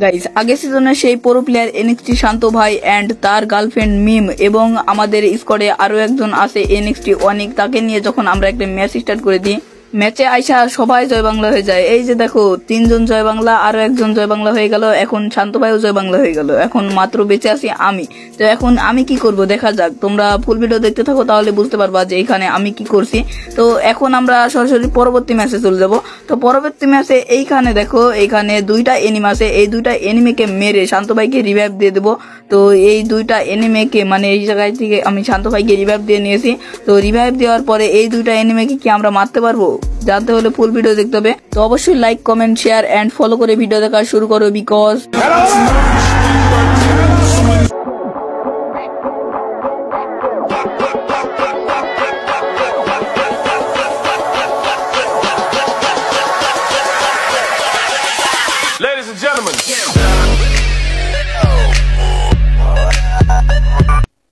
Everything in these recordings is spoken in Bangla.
গাইস, আগের সিজনে সেই প্রো প্লেয়ার এনএক্সটি শান্ত ভাই এন্ড তার গার্লফ্রেন্ড মিম এবং আমাদের স্কোয়াডে আরো একজন আছে এনএক্সটি অনেক, তাকে নিয়ে যখন আমরা একটা ম্যাচ স্টার্ট করে দিই, ম্যাচে আইসা সবাই জয় বাংলা হয়ে যায়। এই যে দেখো 3 জন জয় বাংলা, আরো একজন জয় বাংলা হয়ে গেল, এখন শান্ত ভাইও জয় বাংলা হয়ে গেল, এখন মাত্র বেঁচে আছি আমি। তো এখন আমি কি করব দেখা যাক, তোমরা ফুল ভিডিও দেখতে থাকো তাহলে বুঝতে পারবা যে এখানে আমি কি করছি। তো এখন আমরা সরাসরি পরবর্তী ম্যাচে চলে যাব। তো পরবর্তী ম্যাচে এইখানে দেখো, এইখানে 2টা এনিমি আছে, এই 2টা এনিমিকে মেরে শান্ত ভাইকে রিভাইভ দিয়ে দেবো। তো এই 2টা এনিমিকে মানে এই জায়গায় থেকে আমি শান্ত ভাইকে রিভাইভ দিয়ে নিয়েছি। তো রিভাইভ দেওয়ার পরে এই 2টা এনিমিকে কি আমরা মারতে পারবো? জানতে হলে ফুল ভিডিও দেখতে হবে। তো অবশ্যই like, comment, share and follow করে ভিডিও দেখা শুরু করো, বিকজ Ladies and gentlemen.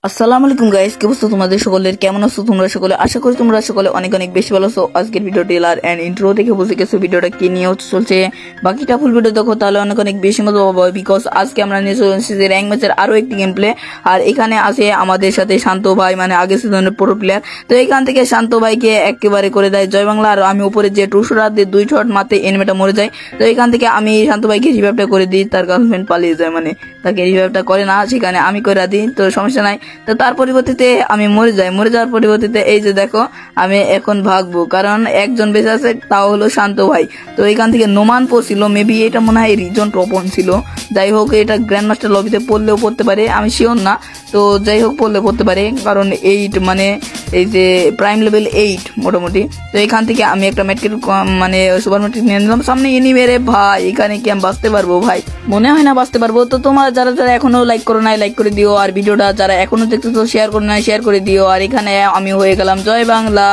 আসসালামু আলাইকুম গাইস, কি অবস্থা তোমাদের সকলের? কেমন আছো তোমরা সকলে? আশা করি তোমরা সকলে অনেক অনেক বেশি ভালো আছো। আজকের ভিডিও টেলার এন্ড ইন্ট্রো দেখে বুঝে গেছো ভিডিওটা কি নিয়ে চলছে। বাকিটা ফুল ভিডিও দেখো তাহলে অনেক অনেক বেশি মজা পাবো, বিকজ আজকে আমরা নিয়ে চলে এসেছি র্যাঙ্ক ম্যাচের আরো একটি গেম প্লে। আর এখানে আছে আমাদের সাথে শান্ত ভাই, মানে আগের সিজনের প্রো প্লেয়ার। তো এখান থেকে শান্ত ভাইকে একেবারে করে দেয় জয় বাংলা, আর আমি উপরে যে 2 শট দিয়ে 2 শট মারতে এনিমিটা মরে যায়। তো এখান থেকে আমি শান্ত ভাইকে রিভাইভটা করে দিই, তার গার্লফ্রেন্ড পালিয়ে যায়, মানে তাকে রিভাইভটা করে না, সেখানে আমি করে দিই, তো সমস্যা নাই। তো তার পরিবর্তে আমি মরে যাই, মরে যাওয়ার পরিবর্তে এই যে দেখো আমি এখন ভাগবো, কারণ একজন বেঁচে আছে, তাও হলো শান্ত ভাই। তো এখান থেকে নোমান পড়ছিল, মেবি এটা মনে হয় রিজন টপ 1 ছিল। যাই হোক, এটা গ্র্যান্ড মাস্টার লবিতে পড়লেও পড়তে পারে, আমি শিওর না। তো যাই হোক, পড়লে পড়তে পারে, কারণ 8 মানে এই যে প্রাইম লেভেল 8 মোটামুটি। তো এখান থেকে আমি একটা মেটকেট মানে সুপার মেটকেট নিয়ে নিলাম। সামনে এনি মেরে ভাই, এখানে কি আমি বাঁচতে পারবো? ভাই মনে হয় না বাঁচতে পারবো। তো তোমরা যারা যারা এখনো লাইক করো নাই, লাইক করে দিও, আর ভিডিওটা যারা এখনো দেখতেছো শেয়ার করো নাই, শেয়ার করে দিও। আর এখানে আমি হয়ে গেলাম জয় বাংলা,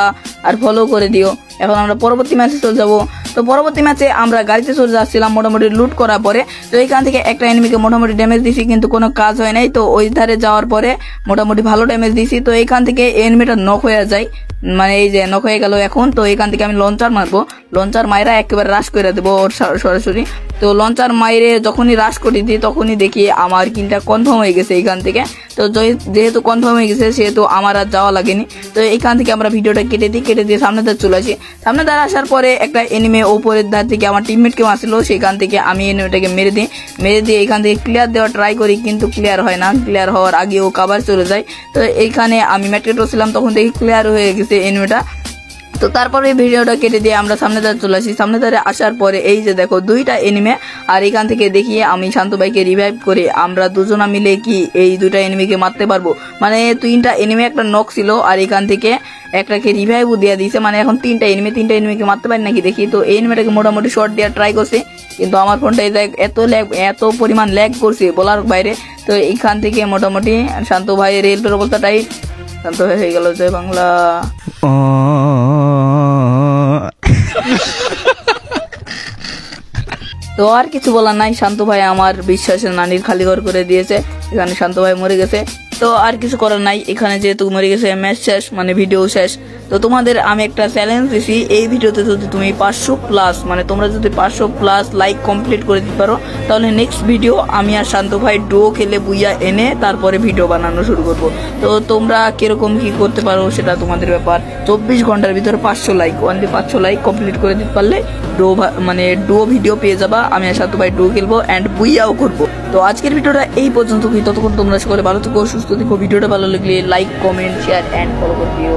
আর ফলো করে দিও। এখন আমরা পরবর্তী ম্যাচে চলে যাবো। তো পরবর্তী ম্যাচে আমরা গাড়িতে চলে যাচ্ছিলাম মোটামুটি লুট করার পরে। তো এইখান থেকে একটা এনিমিকে মোটামুটি ড্যামেজ দিছি, কিন্তু কোনো কাজ হয় নাই। তো ওই ধারে যাওয়ার পরে মোটামুটি ভালো ড্যামেজ দিছি। তো এইখান থেকে এনিমিটা নক হয়ে যায়, মানে এই যে নক হয়ে গেল এখন। তো এখান থেকে আমি লঞ্চার মারবো, লঞ্চার মাইরা একেবারে রাশ করে দেবো ওর সরাসরি। তো লঞ্চার মাইরে যখনই রাশ করে দিই, তখনই দেখি আমার কিলটা কনফার্ম হয়ে গেছে এইখান থেকে। তো যেহেতু কনফার্ম হয়ে গেছে, সেহেতু আমার আর যাওয়া লাগেনি। তো এইখান থেকে আমরা ভিডিওটা কেটে দিয়ে সামনে ধার চলে আসি। সামনে ধার আসার পরে একটা এনিমে ওপরের ধার থেকে আমার টিমমেটকে মারছিল, সেখান থেকে আমি এনিমেটাকে মেরে দিয়ে এইখান থেকে ক্লিয়ার দেওয়ার ট্রাই করি, কিন্তু ক্লিয়ার হয় না। ক্লিয়ার হওয়ার আগে ও কাভার চলে যায়। তো এইখানে আমি ম্যাটকেট ছিলাম, তখন দেখি ক্লিয়ার হয়ে গেছে এনিমেটা। তো তারপরে ভিডিওটা কেটে দিয়ে আমরা সামনে ধারে চলে আসি। সামনে ধারে আসার পরে এই যে দেখো 2টা এনিমে, আর এখান থেকে দেখিয়ে আমি শান্ত ভাইকে রিভাইভ করে আমরা দুজনা মিলে কি এই 2টা এনিমিকে মারতে পারবো। মানে 3টা এনিমি একটা নক ছিল, আর এখান থেকে একটাকে রিভাইভও দিয়ে দিয়েছে। মানে এখন 3টা এনিমিকে মারতে পারি নাকি দেখি। তো এই এনিমিটাকে মোটামুটি শর্ট দেওয়ার ট্রাই করছে, কিন্তু আমার ফোনটা এত পরিমাণ ল্যাগ করছে বলার বাইরে। তো এইখান থেকে মোটামুটি শান্ত ভাইয়ের রেলপের অবস্থা টাইট, শান্ত হয়ে গেল জয় বাংলা। তো আর কিছু বলার নাই, শান্ত ভাই আমার বিশ্বাসের নানির খালি ঘর করে দিয়েছে। এখানে শান্ত ভাই মরে গেছে, তো আর কিছু করার নাই। এখানে যেহেতু মরে গেছে, ম্যাচ শেষ, মানে ভিডিও শেষ। তো তোমাদের আমি একটা চ্যালেঞ্জ দিছি, এই ভিডিওতে যদি তুমি 500+ মানে তোমরা যদি 500+ লাইক কমপ্লিট করে দিতে পারো, তাহলে নেক্সট ভিডিও আমি আর শান্ত ভাই ডুও খেলে বুইয়া এনে তারপরে ভিডিও বানানো শুরু করব। তো তোমরা কিরকম কি করতে পারো সেটা তোমাদের ব্যাপার। 24 ঘন্টার ভিতরে 500 লাইক, অনলি 500 লাইক কমপ্লিট করে দিতে পারলে ডুও ভিডিও পেয়ে যাবা। আমি আর শান্ত ভাই ডুও খেলবো এন্ড বুইয়াও করবো। তো আজকের ভিডিওটা এই পর্যন্ত। ততক্ষণ তোমরা সকলে ভালো থেকো, সুস্থ থেকো। ভিডিওটা ভালো লাগলে like, comment, share and follow করে দিও।